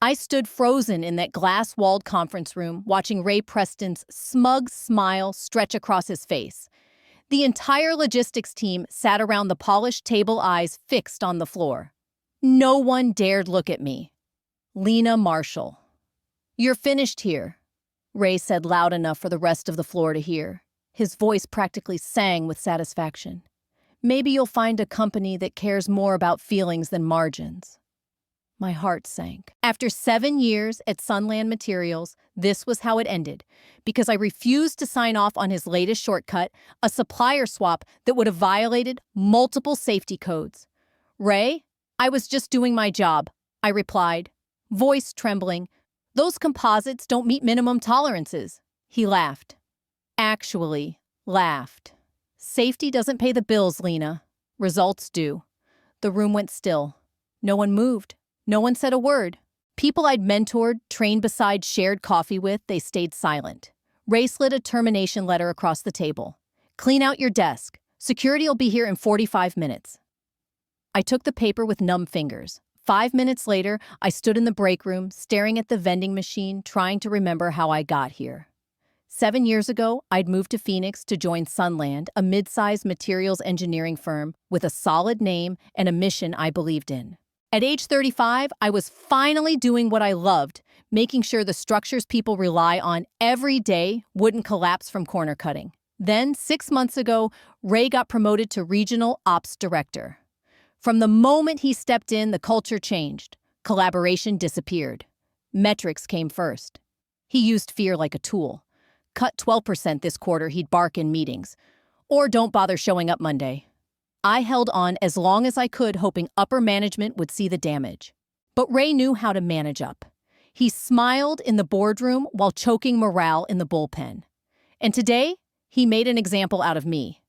I stood frozen in that glass-walled conference room, watching Ray Preston's smug smile stretch across his face. The entire logistics team sat around the polished table, eyes fixed on the floor. No one dared look at me. Lena Marshall. "You're finished here," Ray said loud enough for the rest of the floor to hear. His voice practically sang with satisfaction. "Maybe you'll find a company that cares more about feelings than margins." My heart sank. After 7 years at Sunland Materials, this was how it ended, because I refused to sign off on his latest shortcut, a supplier swap that would have violated multiple safety codes. "Ray, I was just doing my job," I replied, voice trembling. "Those composites don't meet minimum tolerances." He laughed. Actually, laughed. "Safety doesn't pay the bills, Lena. Results do." The room went still. No one moved. No one said a word. People I'd mentored, trained beside, shared coffee with, they stayed silent. Ray slid a termination letter across the table. "Clean out your desk. Security will be here in 45 minutes. I took the paper with numb fingers. 5 minutes later, I stood in the break room, staring at the vending machine, trying to remember how I got here. 7 years ago, I'd moved to Phoenix to join Sunland, a mid-sized materials engineering firm with a solid name and a mission I believed in. At age 35, I was finally doing what I loved, making sure the structures people rely on every day wouldn't collapse from corner cutting. Then, 6 months ago, Ray got promoted to Regional Ops Director. From the moment he stepped in, the culture changed. Collaboration disappeared. Metrics came first. He used fear like a tool. Cut 12% this quarter, he'd bark in meetings. Or don't bother showing up Monday. I held on as long as I could, hoping upper management would see the damage. But Ray knew how to manage up. He smiled in the boardroom while choking morale in the bullpen. And today, he made an example out of me.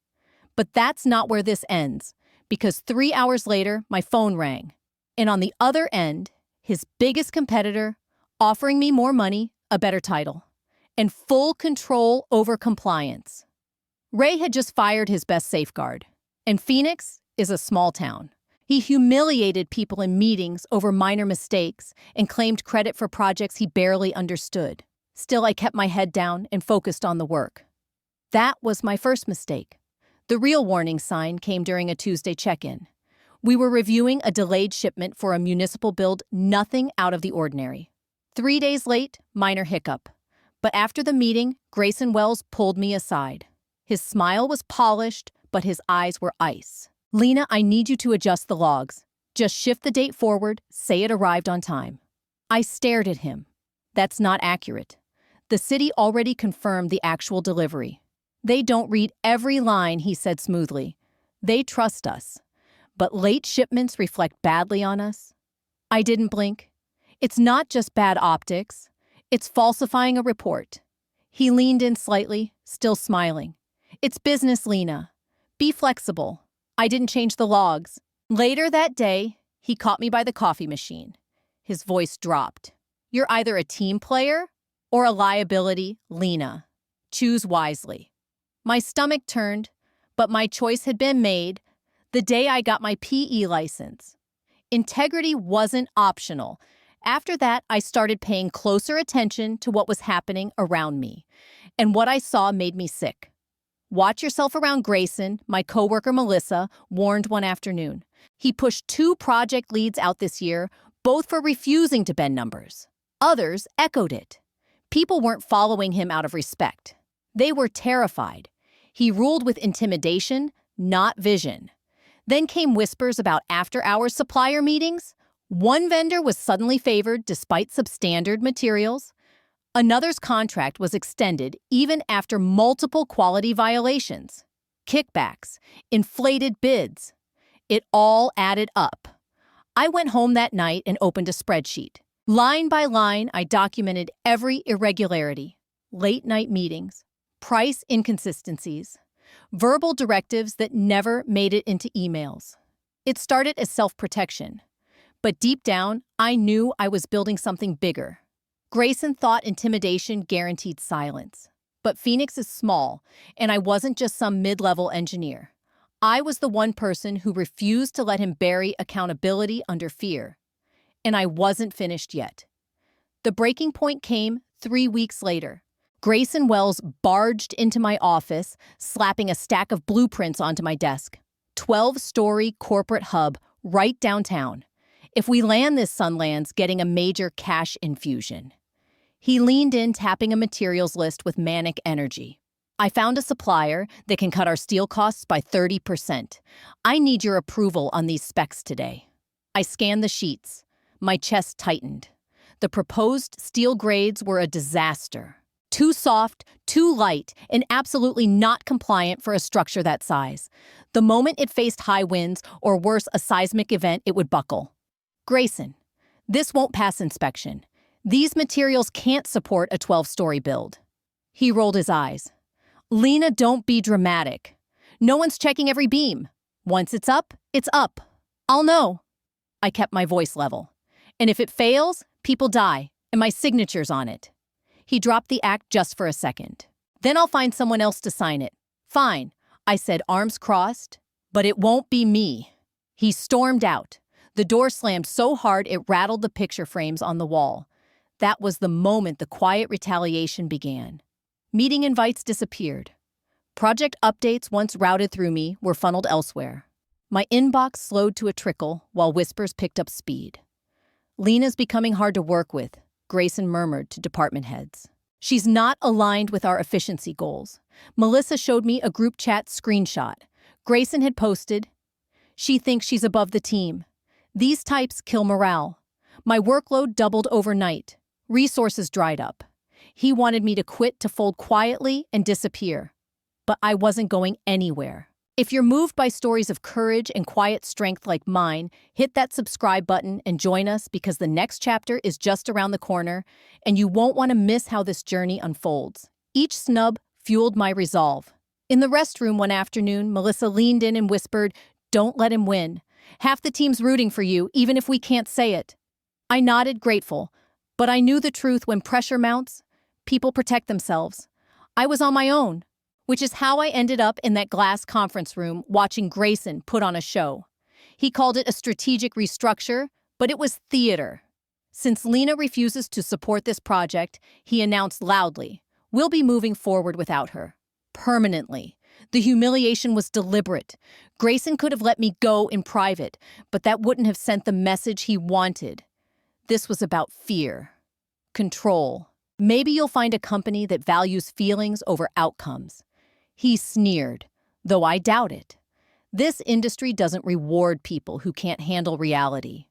But that's not where this ends, because 3 hours later, my phone rang. And on the other end, his biggest competitor, offering me more money, a better title, and full control over compliance. Ray had just fired his best safeguard. And Phoenix is a small town. He humiliated people in meetings over minor mistakes and claimed credit for projects he barely understood. Still, I kept my head down and focused on the work. That was my first mistake. The real warning sign came during a Tuesday check-in. We were reviewing a delayed shipment for a municipal build, nothing out of the ordinary. 3 days late, minor hiccup. But after the meeting, Grayson Wells pulled me aside. His smile was polished, but his eyes were ice. "Lena, I need you to adjust the logs. Just shift the date forward, say it arrived on time." I stared at him. "That's not accurate. The city already confirmed the actual delivery." "They don't read every line," he said smoothly. "They trust us. But late shipments reflect badly on us." I didn't blink. "It's not just bad optics. It's falsifying a report." He leaned in slightly, still smiling. "It's business, Lena. Be flexible." I didn't change the logs. Later that day, he caught me by the coffee machine. His voice dropped. "You're either a team player or a liability, Lena. Choose wisely." My stomach turned, but my choice had been made the day I got my PE license. Integrity wasn't optional. After that, I started paying closer attention to what was happening around me, and what I saw made me sick. "Watch yourself around Grayson," my coworker Melissa warned one afternoon. "He pushed 2 project leads out this year, both for refusing to bend numbers." Others echoed it. People weren't following him out of respect. They were terrified. He ruled with intimidation, not vision. Then came whispers about after-hours supplier meetings. One vendor was suddenly favored despite substandard materials. Another's contract was extended even after multiple quality violations. Kickbacks, inflated bids. It all added up. I went home that night and opened a spreadsheet. Line by line, I documented every irregularity. Late-night meetings, price inconsistencies, verbal directives that never made it into emails. It started as self-protection. But deep down, I knew I was building something bigger. Grayson thought intimidation guaranteed silence. But Phoenix is small, and I wasn't just some mid-level engineer. I was the one person who refused to let him bury accountability under fear. And I wasn't finished yet. The breaking point came 3 weeks later. Grayson Wells barged into my office, slapping a stack of blueprints onto my desk. 12-story corporate hub right downtown. If we land this, Sunland's getting a major cash infusion. He leaned in, tapping a materials list with manic energy. I found a supplier that can cut our steel costs by 30%. I need your approval on these specs today. I scanned the sheets. My chest tightened. The proposed steel grades were a disaster. Too soft, too light, and absolutely not compliant for a structure that size. The moment it faced high winds, or worse, a seismic event, it would buckle. Grayson, this won't pass inspection. These materials can't support a 12-story build. He rolled his eyes. Lena, don't be dramatic. No one's checking every beam. Once it's up, it's up. I'll know. I kept my voice level. And if it fails, people die, and my signature's on it. He dropped the act just for a second. Then I'll find someone else to sign it. Fine, I said, arms crossed. But it won't be me. He stormed out. The door slammed so hard it rattled the picture frames on the wall. That was the moment the quiet retaliation began. Meeting invites disappeared. Project updates, once routed through me, were funneled elsewhere. My inbox slowed to a trickle while whispers picked up speed. Lena's becoming hard to work with, Grayson murmured to department heads. She's not aligned with our efficiency goals. Melissa showed me a group chat screenshot. Grayson had posted, "She thinks she's above the team. These types kill morale." My workload doubled overnight. Resources dried up. He wanted me to quit, to fold quietly and disappear. But I wasn't going anywhere. If you're moved by stories of courage and quiet strength like mine, hit that subscribe button and join us, because the next chapter is just around the corner, and you won't want to miss how this journey unfolds. Each snub fueled my resolve. In the restroom one afternoon, Melissa leaned in and whispered, "Don't let him win. Half the team's rooting for you, even if we can't say it." I nodded, grateful. But I knew the truth: when pressure mounts, people protect themselves. I was on my own, which is how I ended up in that glass conference room watching Grayson put on a show. He called it a strategic restructure, but it was theater. Since Lena refuses to support this project, he announced loudly, "We'll be moving forward without her. Permanently." The humiliation was deliberate. Grayson could have let me go in private, but that wouldn't have sent the message he wanted. This was about fear, control. Maybe you'll find a company that values feelings over outcomes. He sneered, though I doubt it. This industry doesn't reward people who can't handle reality.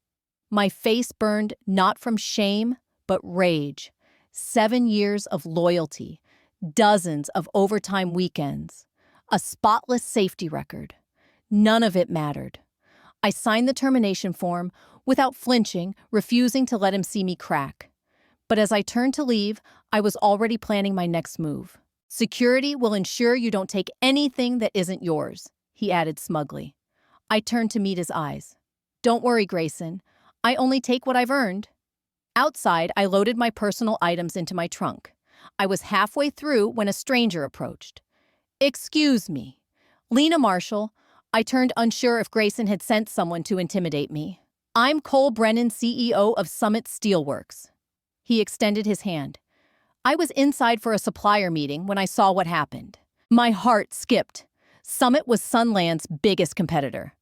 My face burned, not from shame, but rage. 7 years of loyalty, dozens of overtime weekends, a spotless safety record. None of it mattered. I signed the termination form without flinching, refusing to let him see me crack. But as I turned to leave, I was already planning my next move. "Security will ensure you don't take anything that isn't yours," he added smugly. I turned to meet his eyes. "Don't worry, Grayson. I only take what I've earned." Outside, I loaded my personal items into my trunk. I was halfway through when a stranger approached. "Excuse me." "Lena Marshall." I turned, unsure if Grayson had sent someone to intimidate me. "I'm Cole Brennan, CEO of Summit Steelworks." He extended his hand. I was inside for a supplier meeting when I saw what happened. My heart skipped. Summit was Sunland's biggest competitor.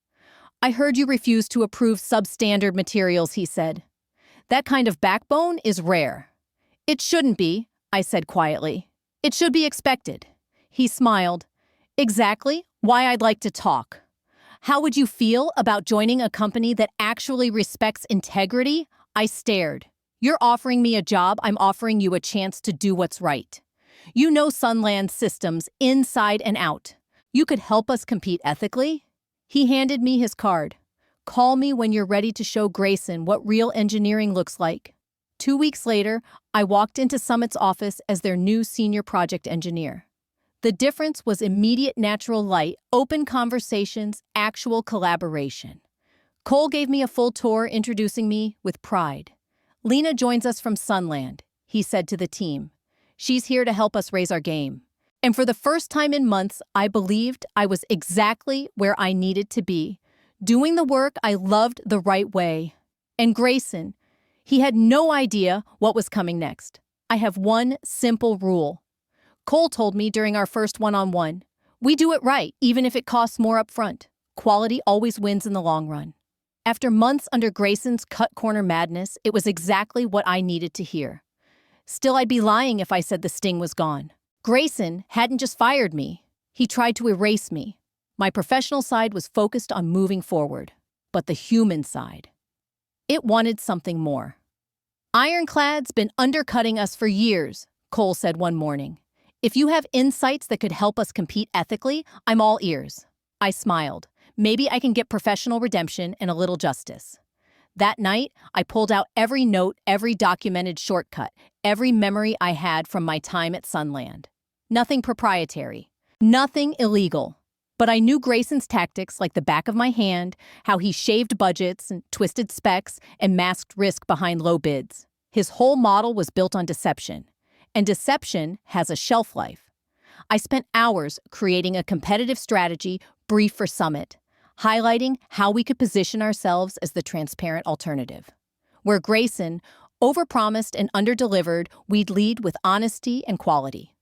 "I heard you refuse to approve substandard materials," he said. "That kind of backbone is rare." "It shouldn't be," I said quietly. "It should be expected." He smiled. "Exactly why I'd like to talk. How would you feel about joining a company that actually respects integrity?" I stared. "You're offering me a job, I'm offering you a chance to do what's right. You know Sunland's systems inside and out. You could help us compete ethically." He handed me his card. "Call me when you're ready to show Grayson what real engineering looks like." 2 weeks later, I walked into Summit's office as their new senior project engineer. The difference was immediate natural light, open conversations, actual collaboration. Cole gave me a full tour, introducing me with pride. "Lena joins us from Sunland," he said to the team. "She's here to help us raise our game." And for the first time in months, I believed I was exactly where I needed to be, doing the work I loved the right way. And Grayson, He had no idea what was coming next. I have one simple rule. Cole told me during our first one-on-one. We do it right, even if it costs more up front. Quality always wins in the long run. After months under Grayson's cut-corner madness, it was exactly what I needed to hear. Still, I'd be lying if I said the sting was gone. Grayson hadn't just fired me. He tried to erase me. My professional side was focused on moving forward, but the human side, it wanted something more. Ironclad's been undercutting us for years, Cole said one morning. If you have insights that could help us compete ethically, I'm all ears. I smiled. Maybe I can get professional redemption and a little justice. That night, I pulled out every note, every documented shortcut, every memory I had from my time at Sunland. Nothing proprietary, nothing illegal. But I knew Grayson's tactics like the back of my hand, how he shaved budgets and twisted specs and masked risk behind low bids. His whole model was built on deception. And deception has a shelf life. I spent hours creating a competitive strategy brief for Summit, highlighting how we could position ourselves as the transparent alternative. Where Grayson overpromised and underdelivered, we'd lead with honesty and quality.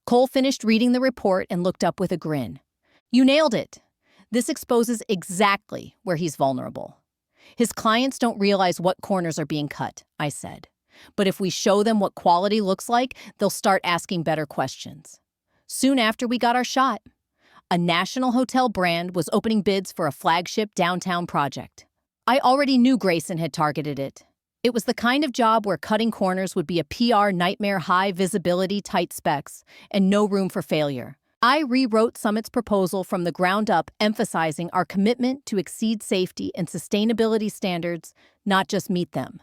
Cole finished reading the report and looked up with a grin. You nailed it. This exposes exactly where he's vulnerable. His clients don't realize what corners are being cut, I said. But if we show them what quality looks like, they'll start asking better questions. Soon after we got our shot, a national hotel brand was opening bids for a flagship downtown project. I already knew Grayson had targeted it. It was the kind of job where cutting corners would be a PR nightmare, high visibility, tight specs, and no room for failure. I rewrote Summit's proposal from the ground up, emphasizing our commitment to exceed safety and sustainability standards, not just meet them.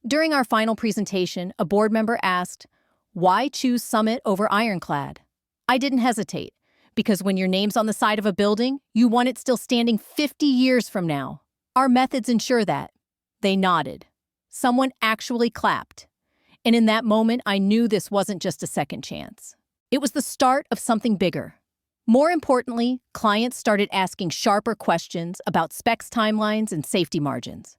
During our final presentation, a board member asked, "Why choose Summit over Ironclad?" I didn't hesitate, because when your name's on the side of a building, you want it still standing 50 years from now. Our methods ensure that. They nodded. Someone actually clapped. And in that moment, I knew this wasn't just a second chance. It was the start of something bigger. More importantly, clients started asking sharper questions about specs timelines and safety margins.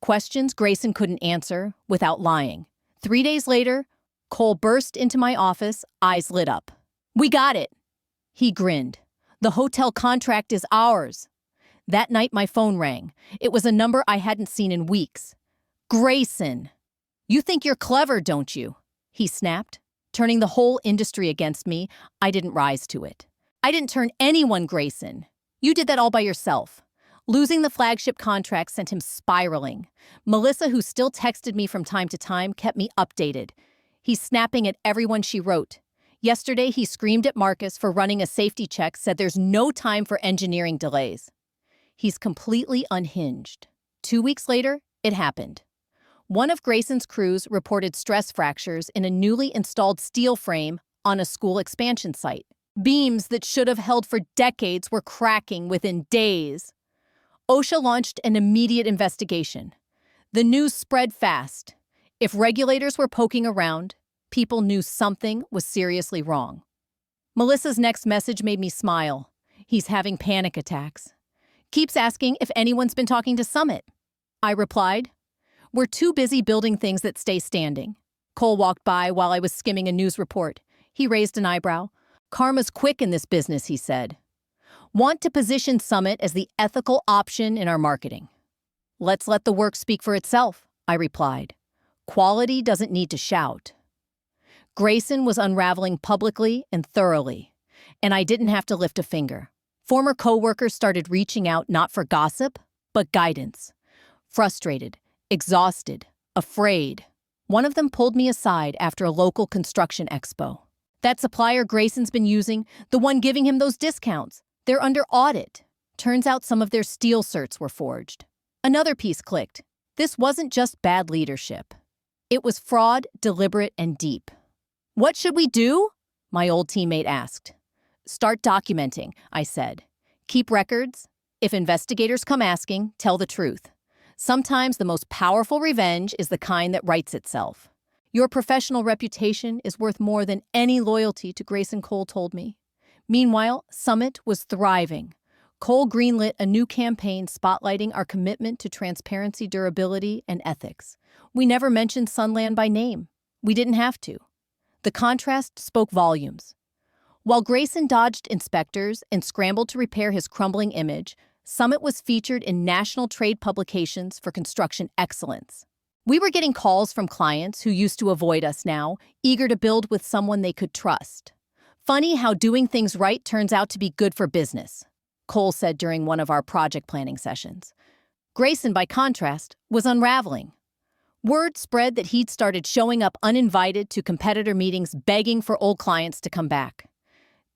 Questions Grayson couldn't answer without lying. 3 days later, Cole burst into my office, eyes lit up. "We got it!" He grinned. "The hotel contract is ours." That night, my phone rang. It was a number I hadn't seen in weeks. "Grayson! You think you're clever, don't you?" he snapped. Turning the whole industry against me, I didn't rise to it. I didn't turn anyone, Grayson. You did that all by yourself. Losing the flagship contract sent him spiraling. Melissa, who still texted me from time to time, kept me updated. He's snapping at everyone she wrote. Yesterday, he screamed at Marcus for running a safety check, said there's no time for engineering delays. He's completely unhinged. 2 weeks later, it happened. One of Grayson's crews reported stress fractures in a newly installed steel frame on a school expansion site. Beams that should have held for decades were cracking within days. OSHA launched an immediate investigation. The news spread fast. If regulators were poking around, people knew something was seriously wrong. Melissa's next message made me smile. He's having panic attacks. Keeps asking if anyone's been talking to Summit. I replied, "We're too busy building things that stay standing." Cole walked by while I was skimming a news report. He raised an eyebrow. "Karma's quick in this business," he said. "Want to position Summit as the ethical option in our marketing." "Let's let the work speak for itself," I replied. "Quality doesn't need to shout." Grayson was unraveling publicly and thoroughly, and I didn't have to lift a finger. Former coworkers started reaching out not for gossip, but guidance. Frustrated, exhausted, afraid. One of them pulled me aside after a local construction expo. "That supplier Grayson's been using, the one giving him those discounts, they're under audit. Turns out some of their steel certs were forged." Another piece clicked. This wasn't just bad leadership. It was fraud, deliberate and deep. "What should we do?" my old teammate asked. "Start documenting," I said. "Keep records. If investigators come asking, tell the truth. Sometimes the most powerful revenge is the kind that writes itself." "Your professional reputation is worth more than any loyalty to Grayson," Cole told me. Meanwhile, Summit was thriving. Cole greenlit a new campaign spotlighting our commitment to transparency, durability, and ethics. We never mentioned Sunland by name. We didn't have to. The contrast spoke volumes. While Grayson dodged inspectors and scrambled to repair his crumbling image, Summit was featured in national trade publications for construction excellence. We were getting calls from clients who used to avoid us now, eager to build with someone they could trust. Funny how doing things right turns out to be good for business, Cole said during one of our project planning sessions. Grayson, by contrast, was unraveling. Word spread that he'd started showing up uninvited to competitor meetings begging for old clients to come back.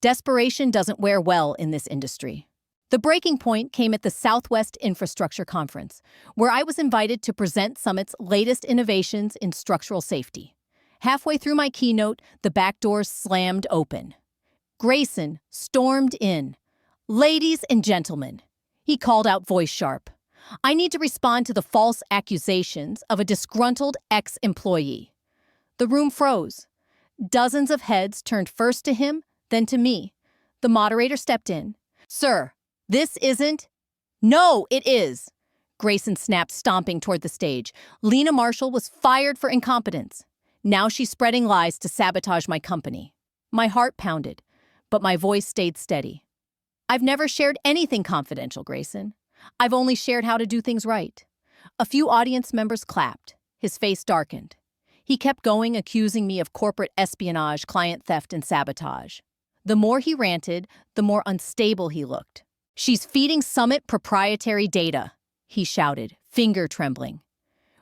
Desperation doesn't wear well in this industry. The breaking point came at the Southwest Infrastructure Conference, where I was invited to present Summit's latest innovations in structural safety. Halfway through my keynote, the back doors slammed open. Grayson stormed in. "Ladies and gentlemen," he called out, voice sharp, "I need to respond to the false accusations of a disgruntled ex-employee." The room froze. Dozens of heads turned first to him, then to me. The moderator stepped in. "Sir, this isn't—" "No, it is," Grayson snapped, stomping toward the stage. "Lena Marshall was fired for incompetence. Now she's spreading lies to sabotage my company." My heart pounded, but my voice stayed steady. "I've never shared anything confidential, Grayson. I've only shared how to do things right." A few audience members clapped. His face darkened. He kept going, accusing me of corporate espionage, client theft, and sabotage. The more he ranted, the more unstable he looked. "She's feeding Summit proprietary data," he shouted, finger trembling.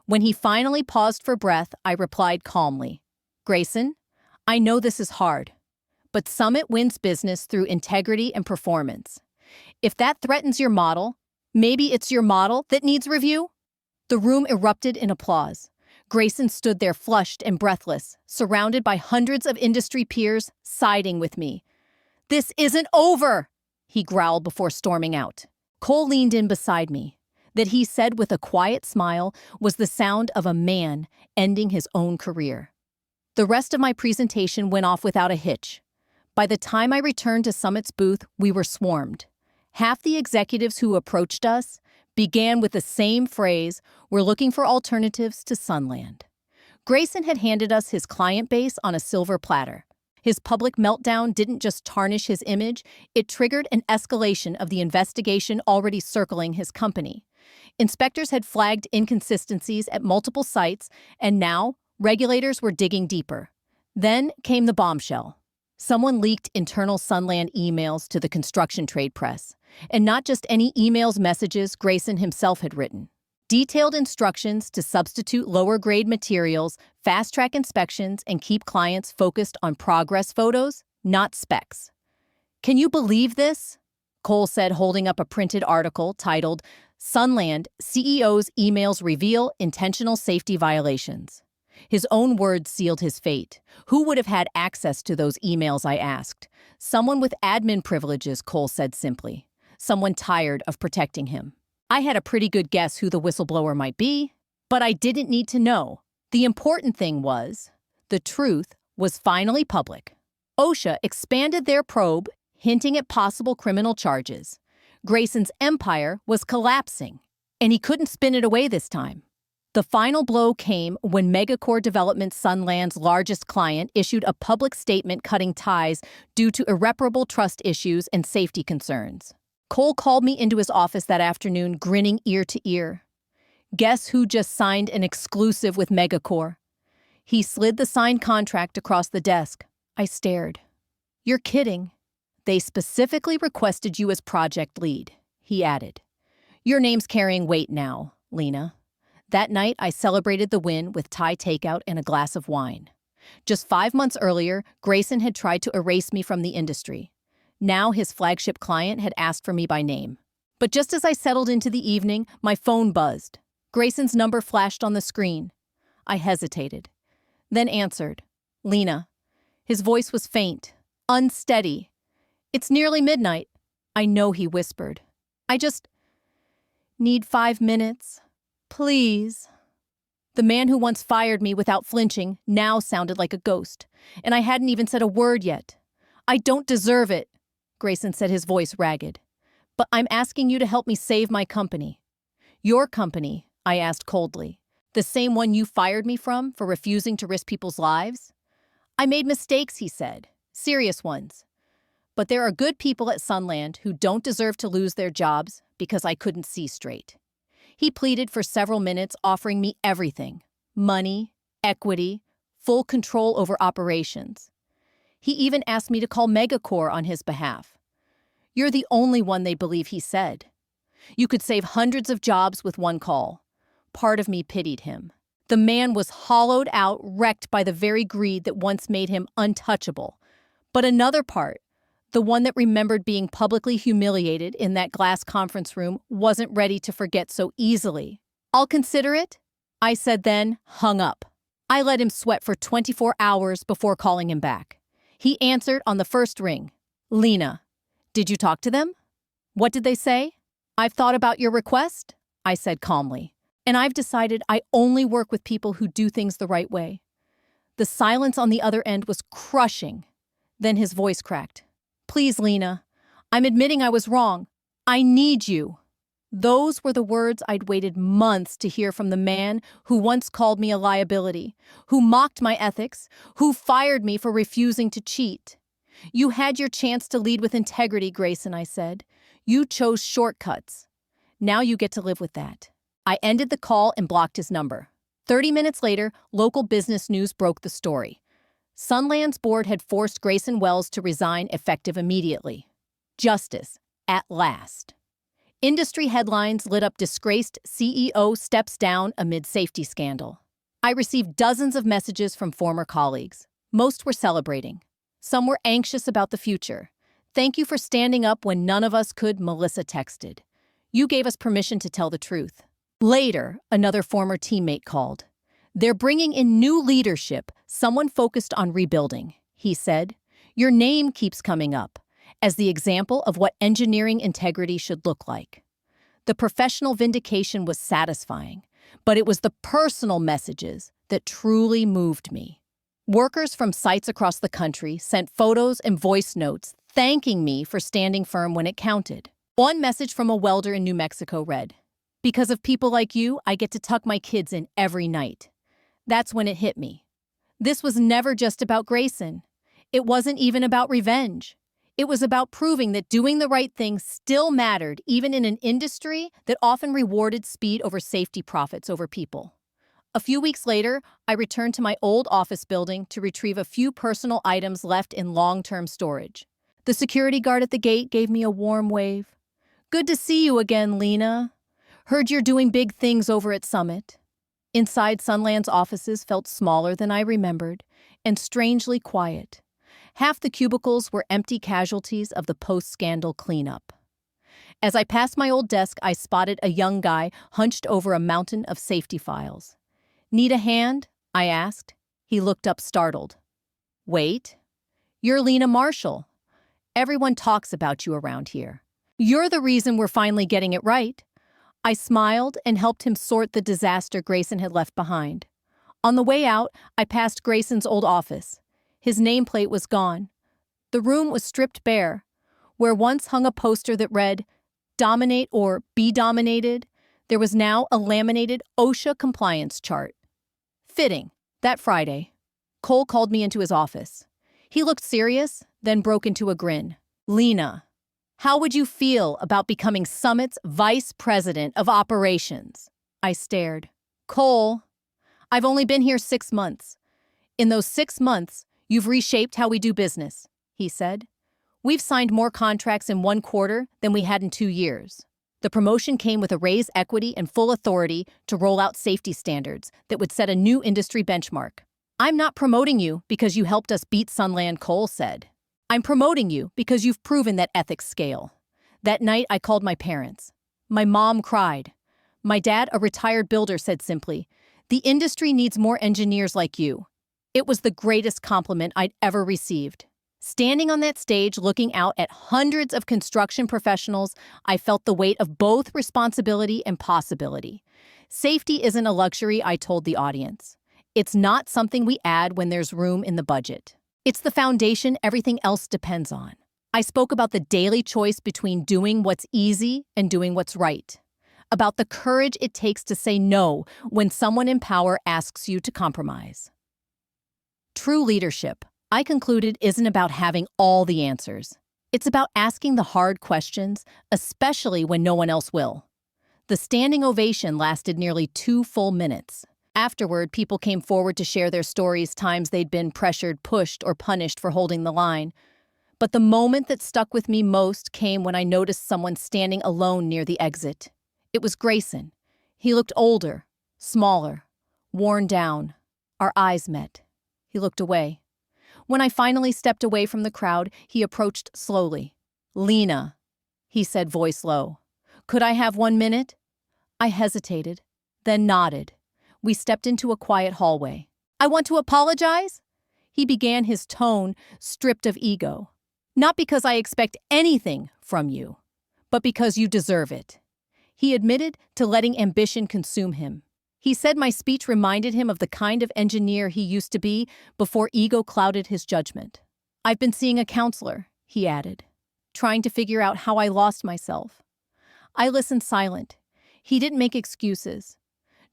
When he finally paused for breath, I replied calmly, "Grayson, I know this is hard, but Summit wins business through integrity and performance. If that threatens your model, maybe it's your model that needs review?" The room erupted in applause. Grayson stood there flushed and breathless, surrounded by hundreds of industry peers siding with me. "This isn't over," he growled before storming out. Cole leaned in beside me. That, he said with a quiet smile, was the sound of a man ending his own career. The rest of my presentation went off without a hitch. By the time I returned to Summit's booth, we were swarmed. Half the executives who approached us began with the same phrase, "We're looking for alternatives to Sunland." Grayson had handed us his client base on a silver platter. His public meltdown didn't just tarnish his image, it triggered an escalation of the investigation already circling his company. Inspectors had flagged inconsistencies at multiple sites, and now regulators were digging deeper. Then came the bombshell. Someone leaked internal Sunland emails to the construction trade press. And not just any emails, messages Grayson himself had written. Detailed instructions to substitute lower-grade materials, fast-track inspections, and keep clients focused on progress photos, not specs. "Can you believe this?" Cole said, holding up a printed article titled, "Sunland, CEO's Emails Reveal Intentional Safety Violations." His own words sealed his fate. Who would have had access to those emails, I asked. "Someone with admin privileges," Cole said simply. "Someone tired of protecting him." I had a pretty good guess who the whistleblower might be, but I didn't need to know. The important thing was, the truth was finally public. OSHA expanded their probe, hinting at possible criminal charges. Grayson's empire was collapsing, and he couldn't spin it away this time. The final blow came when Megacore Development, Sunland's largest client, issued a public statement cutting ties due to irreparable trust issues and safety concerns. Cole called me into his office that afternoon, grinning ear to ear. "Guess who just signed an exclusive with Megacore?" He slid the signed contract across the desk. I stared. "You're kidding." "They specifically requested you as project lead," he added. "Your name's carrying weight now, Lena." That night, I celebrated the win with Thai takeout and a glass of wine. Just 5 months earlier, Grayson had tried to erase me from the industry. Now his flagship client had asked for me by name. But just as I settled into the evening, my phone buzzed. Grayson's number flashed on the screen. I hesitated, then answered. "Lena." His voice was faint, unsteady. "It's nearly midnight." "I know," he whispered. "I just need 5 minutes. Please." The man who once fired me without flinching now sounded like a ghost, and I hadn't even said a word yet. "I don't deserve it," Grayson said, his voice ragged. But I'm asking you to help me save my company. Your company, I asked coldly. The same one you fired me from for refusing to risk people's lives? I made mistakes, he said. Serious ones. But there are good people at Sunland who don't deserve to lose their jobs because I couldn't see straight. He pleaded for several minutes, offering me everything: money, equity, full control over operations. He even asked me to call Megacore on his behalf. You're the only one they believe, he said. You could save hundreds of jobs with one call. Part of me pitied him. The man was hollowed out, wrecked by the very greed that once made him untouchable. But another part, the one that remembered being publicly humiliated in that glass conference room, wasn't ready to forget so easily. I'll consider it, I said, then hung up. I let him sweat for 24 hours before calling him back. He answered on the first ring. Lena, did you talk to them? What did they say? I've thought about your request, I said calmly, and I've decided I only work with people who do things the right way. The silence on the other end was crushing. Then his voice cracked. Please, Lena, I'm admitting I was wrong. I need you. Those were the words I'd waited months to hear from the man who once called me a liability, who mocked my ethics, who fired me for refusing to cheat. You had your chance to lead with integrity, Grayson, I said. You chose shortcuts. Now you get to live with that. I ended the call and blocked his number. 30 minutes later, local business news broke the story. Sunland's board had forced Grayson Wells to resign effective immediately. Justice, at last. Industry headlines lit up: disgraced CEO steps down amid safety scandal. I received dozens of messages from former colleagues. Most were celebrating. Some were anxious about the future. Thank you for standing up when none of us could, Melissa texted. You gave us permission to tell the truth. Later, another former teammate called. They're bringing in new leadership, someone focused on rebuilding, he said. Your name keeps coming up as the example of what engineering integrity should look like. The professional vindication was satisfying, but it was the personal messages that truly moved me. Workers from sites across the country sent photos and voice notes thanking me for standing firm when it counted. One message from a welder in New Mexico read, "Because of people like you, I get to tuck my kids in every night." That's when it hit me. This was never just about Grayson. It wasn't even about revenge. It was about proving that doing the right thing still mattered, even in an industry that often rewarded speed over safety, profits over people. A few weeks later, I returned to my old office building to retrieve a few personal items left in long-term storage. The security guard at the gate gave me a warm wave. Good to see you again, Lena. Heard you're doing big things over at Summit. Inside, Sunland's offices felt smaller than I remembered, and strangely quiet. Half the cubicles were empty casualties of the post-scandal cleanup. As I passed my old desk, I spotted a young guy hunched over a mountain of safety files. Need a hand? I asked. He looked up startled. Wait, you're Lena Marshall. Everyone talks about you around here. You're the reason we're finally getting it right. I smiled and helped him sort the disaster Grayson had left behind. On the way out, I passed Grayson's old office. His nameplate was gone. The room was stripped bare. Where once hung a poster that read, "Dominate or be dominated," there was now a laminated OSHA compliance chart. Fitting. That Friday, Cole called me into his office. He looked serious, then broke into a grin. Lena, how would you feel about becoming Summit's Vice President of Operations? I stared. Cole, I've only been here 6 months. In those 6 months, you've reshaped how we do business, he said. We've signed more contracts in 1 quarter than we had in 2 years. The promotion came with a raise, equity, and full authority to roll out safety standards that would set a new industry benchmark. I'm not promoting you because you helped us beat Sunland, Cole said. I'm promoting you because you've proven that ethics scale. That night, I called my parents. My mom cried. My dad, a retired builder, said simply, "The industry needs more engineers like you." It was the greatest compliment I'd ever received. Standing on that stage, looking out at hundreds of construction professionals, I felt the weight of both responsibility and possibility. Safety isn't a luxury, I told the audience. It's not something we add when there's room in the budget. It's the foundation everything else depends on. I spoke about the daily choice between doing what's easy and doing what's right, about the courage it takes to say no when someone in power asks you to compromise. True leadership, I concluded, isn't about having all the answers. It's about asking the hard questions, especially when no one else will. The standing ovation lasted nearly 2 full minutes. Afterward, people came forward to share their stories, times they'd been pressured, pushed, or punished for holding the line. But the moment that stuck with me most came when I noticed someone standing alone near the exit. It was Grayson. He looked older, smaller, worn down. Our eyes met. He looked away. When I finally stepped away from the crowd, he approached slowly. "Lena," he said, voice low. "Could I have 1 minute?" I hesitated, then nodded. We stepped into a quiet hallway. "I want to apologize," he began, his tone stripped of ego. "Not because I expect anything from you, but because you deserve it." He admitted to letting ambition consume him. He said my speech reminded him of the kind of engineer he used to be before ego clouded his judgment. "I've been seeing a counselor," he added, "trying to figure out how I lost myself." I listened silent. He didn't make excuses,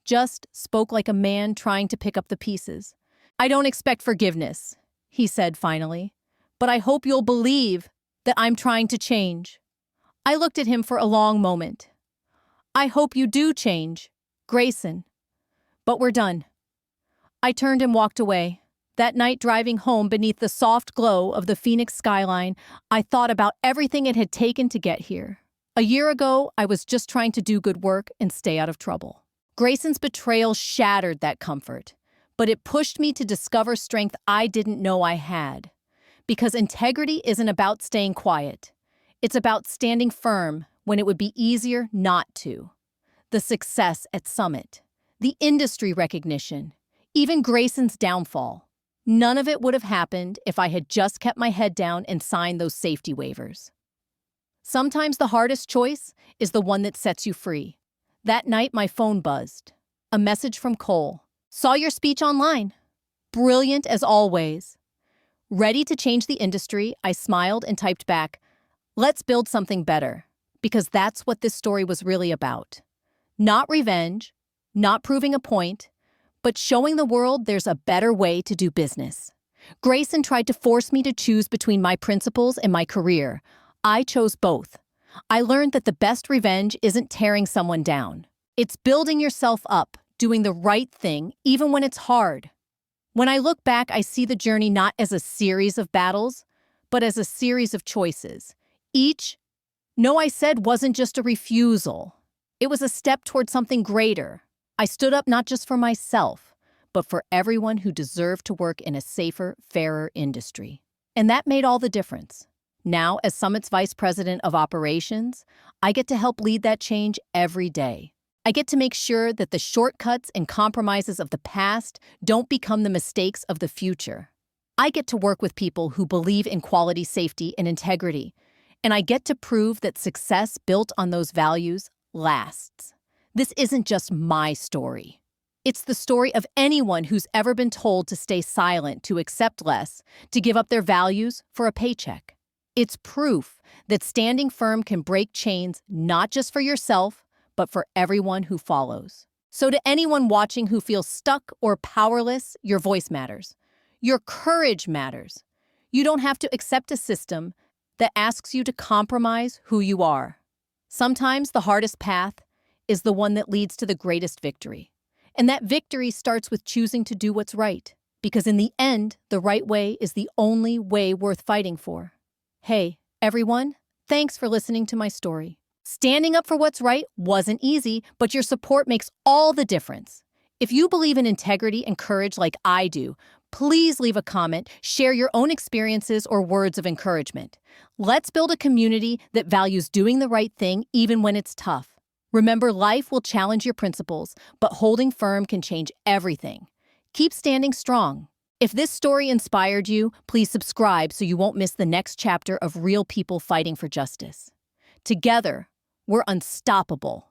just spoke like a man trying to pick up the pieces. "I don't expect forgiveness," he said finally, "but I hope you'll believe that I'm trying to change." I looked at him for a long moment. "I hope you do change, Grayson. But we're done." I turned and walked away. That night, driving home beneath the soft glow of the Phoenix skyline, I thought about everything it had taken to get here. A year ago, I was just trying to do good work and stay out of trouble. Grayson's betrayal shattered that comfort, but it pushed me to discover strength I didn't know I had. Because integrity isn't about staying quiet. It's about standing firm when it would be easier not to. The success at Summit, the industry recognition, even Grayson's downfall. None of it would have happened if I had just kept my head down and signed those safety waivers. Sometimes the hardest choice is the one that sets you free. That night, my phone buzzed. A message from Cole. "Saw your speech online. Brilliant as always." Ready to change the industry, I smiled and typed back, "Let's build something better," because that's what this story was really about. Not revenge, not proving a point, but showing the world there's a better way to do business. Grayson tried to force me to choose between my principles and my career. I chose both. I learned that the best revenge isn't tearing someone down. It's building yourself up, doing the right thing, even when it's hard. When I look back, I see the journey not as a series of battles, but as a series of choices. Each "no" I said wasn't just a refusal. It was a step toward something greater. I stood up not just for myself, but for everyone who deserved to work in a safer, fairer industry. And that made all the difference. Now, as Summit's Vice President of Operations, I get to help lead that change every day. I get to make sure that the shortcuts and compromises of the past don't become the mistakes of the future. I get to work with people who believe in quality, safety, and integrity, and I get to prove that success built on those values lasts. This isn't just my story. It's the story of anyone who's ever been told to stay silent, to accept less, to give up their values for a paycheck. It's proof that standing firm can break chains not just for yourself, but for everyone who follows. So to anyone watching who feels stuck or powerless, your voice matters. Your courage matters. You don't have to accept a system that asks you to compromise who you are. Sometimes the hardest path is the one that leads to the greatest victory. And that victory starts with choosing to do what's right. Because in the end, the right way is the only way worth fighting for. Hey, everyone, thanks for listening to my story. Standing up for what's right wasn't easy, but your support makes all the difference. If you believe in integrity and courage like I do, please leave a comment, share your own experiences or words of encouragement. Let's build a community that values doing the right thing even when it's tough. Remember, life will challenge your principles, but holding firm can change everything. Keep standing strong. If this story inspired you, please subscribe so you won't miss the next chapter of real people fighting for justice. Together, we're unstoppable.